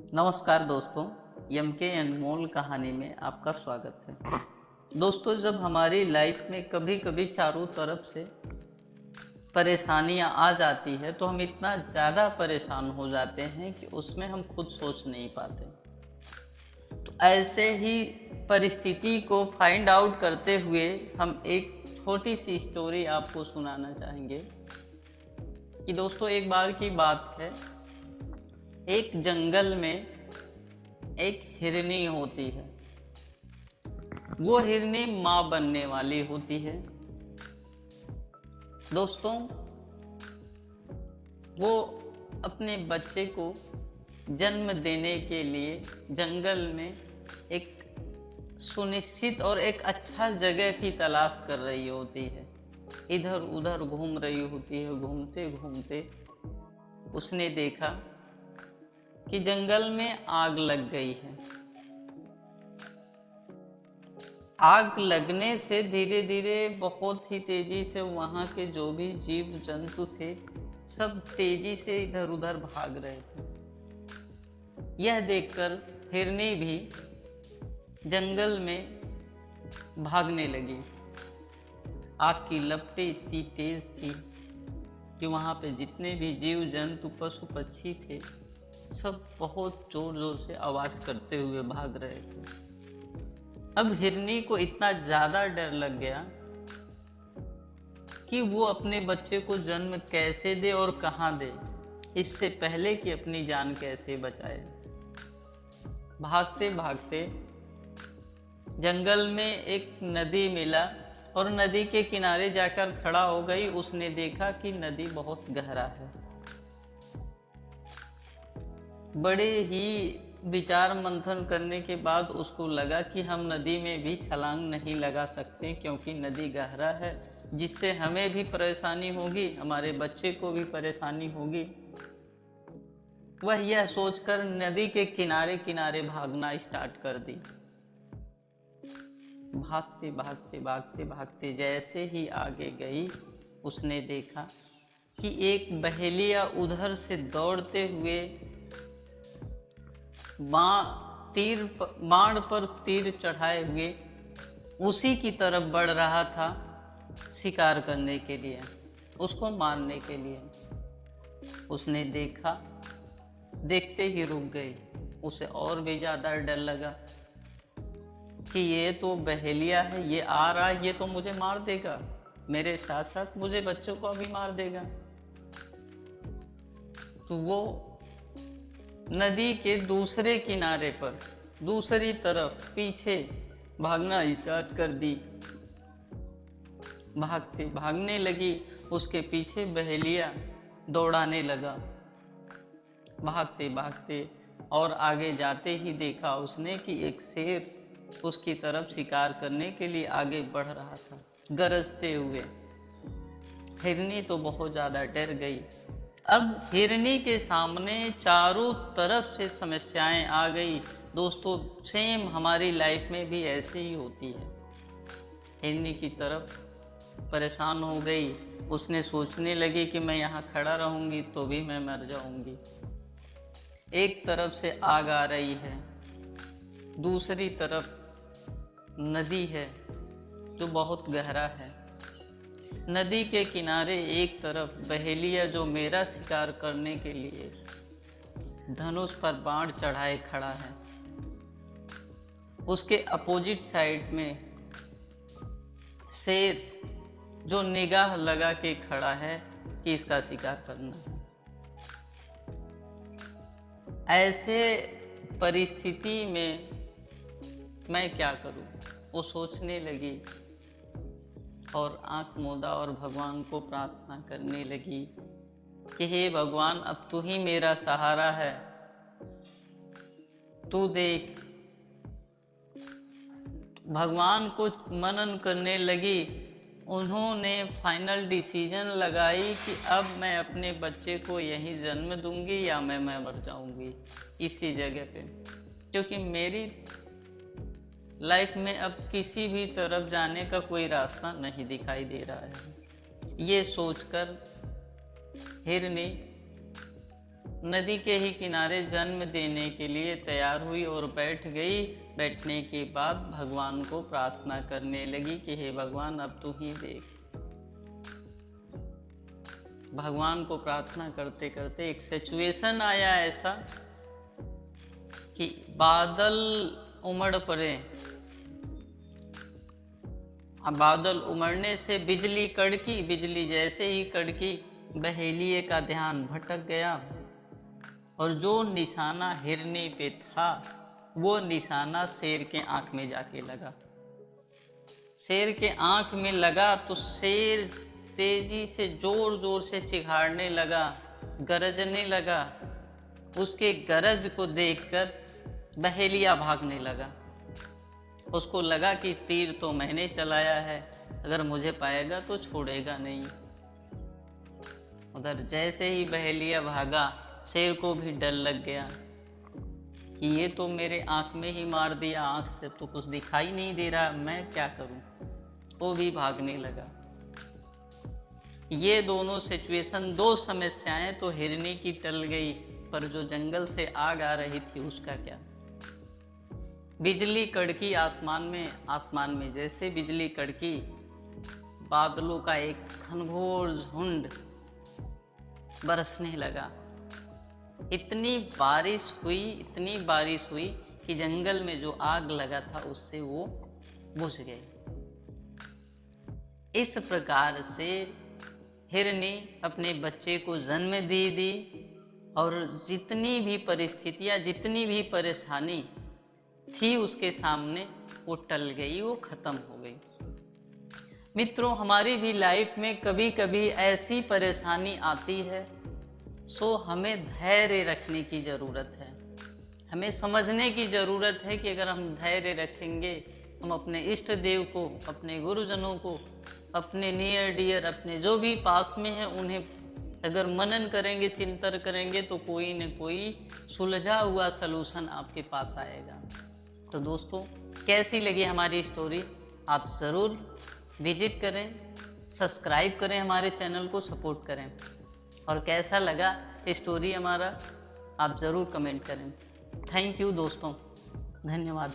नमस्कार दोस्तों, एम के अनमोल कहानी में आपका स्वागत है। दोस्तों, जब हमारी लाइफ में कभी कभी चारों तरफ से परेशानियां आ जाती है तो हम इतना ज़्यादा परेशान हो जाते हैं कि उसमें हम खुद सोच नहीं पाते। तो ऐसे ही परिस्थिति को फाइंड आउट करते हुए हम एक छोटी सी स्टोरी आपको सुनाना चाहेंगे कि दोस्तों, एक बार की बात है। एक जंगल में एक हिरनी होती है। वो हिरनी माँ बनने वाली होती है। दोस्तों, वो अपने बच्चे को जन्म देने के लिए जंगल में एक सुनिश्चित और एक अच्छा जगह की तलाश कर रही होती है। इधर उधर घूम रही होती है। घूमते घूमते उसने देखा कि जंगल में आग लग गई है। आग लगने से धीरे धीरे बहुत ही तेजी से वहां के जो भी जीव जंतु थे सब तेजी से इधर उधर भाग रहे थे। यह देखकर हिरनी भी जंगल में भागने लगी। आग की लपटें इतनी तेज थी कि वहां पे जितने भी जीव जंतु पशु पक्षी थे सब बहुत जोर जोर से आवाज करते हुए भाग रहे थे। अब हिरनी को इतना ज्यादा डर लग गया कि वो अपने बच्चे को जन्म कैसे दे और कहाँ दे, इससे पहले कि अपनी जान कैसे बचाए। भागते भागते जंगल में एक नदी मिला और नदी के किनारे जाकर खड़ा हो गई। उसने देखा कि नदी बहुत गहरा है। बड़े ही विचार मंथन करने के बाद उसको लगा कि हम नदी में भी छलांग नहीं लगा सकते, क्योंकि नदी गहरा है, जिससे हमें भी परेशानी होगी, हमारे बच्चे को भी परेशानी होगी। वह यह सोचकर नदी के किनारे किनारे भागना स्टार्ट कर दी। भागते भागते भागते भागते जैसे ही आगे गई, उसने देखा कि एक बहेलिया उधर से दौड़ते हुए बाण पर तीर चढ़ाए हुए उसी की तरफ बढ़ रहा था, शिकार करने के लिए, उसको मारने के लिए। उसने देखा, देखते ही रुक गई। उसे और भी ज्यादा डर लगा कि ये तो बहेलिया है, ये आ रहा है, ये तो मुझे मार देगा, मेरे साथ साथ मुझे बच्चों को भी मार देगा। तो वो नदी के दूसरे किनारे पर दूसरी तरफ पीछे भागना स्टार्ट कर दी। भागने लगी, उसके पीछे बहेलिया दौड़ाने लगा। भागते भागते और आगे जाते ही देखा उसने कि एक शेर उसकी तरफ शिकार करने के लिए आगे बढ़ रहा था, गरजते हुए। हिरनी तो बहुत ज़्यादा डर गई। अब हिरनी के सामने चारों तरफ से समस्याएं आ गई। दोस्तों, सेम हमारी लाइफ में भी ऐसे ही होती है। हिरनी की तरफ परेशान हो गई। उसने सोचने लगी कि मैं यहाँ खड़ा रहूंगी तो भी मैं मर जाऊंगी। एक तरफ से आग आ रही है, दूसरी तरफ नदी है जो बहुत गहरा है। नदी के किनारे एक तरफ बहेलिया जो मेरा शिकार करने के लिए धनुष पर बाण चढ़ाए खड़ा है, उसके अपोजिट साइड में शेर जो निगाह लगा के खड़ा है कि इसका शिकार करना है। ऐसे परिस्थिति में मैं क्या करूं, वो सोचने लगी और आंख मूंदा और भगवान को प्रार्थना करने लगी कि हे भगवान, अब तू ही मेरा सहारा है, तू देख। भगवान को मनन करने लगी। उन्होंने फाइनल डिसीजन लगाई कि अब मैं अपने बच्चे को यहीं जन्म दूंगी या मैं मर जाऊंगी इसी जगह पे, क्योंकि मेरी लाइफ में अब किसी भी तरफ जाने का कोई रास्ता नहीं दिखाई दे रहा है। ये सोचकर हिरनी नदी के ही किनारे जन्म देने के लिए तैयार हुई और बैठ गई। बैठने के बाद भगवान को प्रार्थना करने लगी कि हे भगवान, अब तू ही देख। भगवान को प्रार्थना करते करते एक सिचुएशन आया ऐसा कि बादल उमड़ पड़े। अब बादल उमड़ने से बिजली कड़की। बिजली जैसे ही कड़की, बहेलिए का ध्यान भटक गया और जो निशाना हिरनी पे था वो निशाना शेर के आंख में जाके लगा। शेर के आंख में लगा तो शेर तेजी से जोर जोर से चिघाड़ने लगा, गरजने लगा। उसके गरज को देखकर बहेलिया भागने लगा। उसको लगा कि तीर तो मैंने चलाया है, अगर मुझे पाएगा तो छोड़ेगा नहीं। उधर जैसे ही बहेलिया भागा, शेर को भी डर लग गया कि ये तो मेरे आंख में ही मार दिया, आंख से तो कुछ दिखाई नहीं दे रहा, मैं क्या करूं। वो भी भागने लगा। ये दोनों सिचुएशन, दो समस्याएं तो हिरनी की टल गई, पर जो जंगल से आग आ रही थी उसका क्या। बिजली कड़की आसमान में जैसे बिजली कड़की, बादलों का एक घनघोर झुंड बरसने लगा। इतनी बारिश हुई कि जंगल में जो आग लगा था उससे वो बुझ गए। इस प्रकार से हिरनी अपने बच्चे को जन्म दी और जितनी भी परिस्थितियां, जितनी भी परेशानी थी उसके सामने, वो टल गई, वो खत्म हो गई। मित्रों, हमारी भी लाइफ में कभी कभी ऐसी परेशानी आती है, सो हमें धैर्य रखने की ज़रूरत है। हमें समझने की ज़रूरत है कि अगर हम धैर्य रखेंगे, हम अपने इष्ट देव को, अपने गुरुजनों को, अपने नियर डियर, अपने जो भी पास में हैं, उन्हें अगर मनन करेंगे, चिंतन करेंगे, तो कोई न कोई सुलझा हुआ सलूशन आपके पास आएगा। तो दोस्तों, कैसी लगी हमारी स्टोरी? आप ज़रूर विजिट करें, सब्सक्राइब करें, हमारे चैनल को सपोर्ट करें। और कैसा लगा स्टोरी हमारा, आप ज़रूर कमेंट करें। थैंक यू दोस्तों, धन्यवाद।